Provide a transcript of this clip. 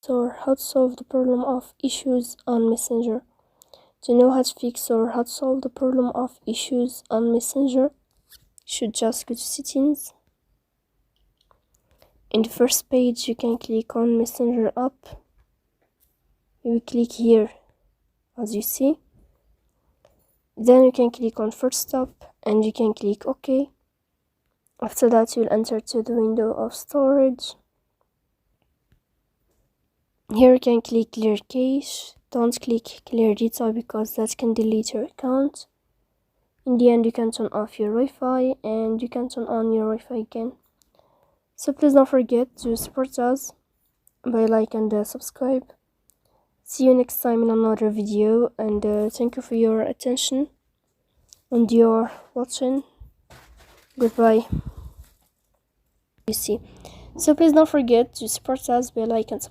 or how to solve the problem of issues on Messenger. To know how to fix or how to solve the problem of issues on Messenger, you should just go to settings. In the first page, you can click on Messenger app. You will click here, as you see. Then you can click on first stop and you can click OK. After that, you'll enter to the window of storage. Here you can click clear cache. Don't click clear data because that can delete your account. In the end, you can turn off your Wi-Fi and you can turn on your Wi-Fi again. So please don't forget to support us by like and subscribe. See you next time in another video, and thank you for your attention and your watching. Goodbye. You see. So please don't forget to support us by like and subscribe.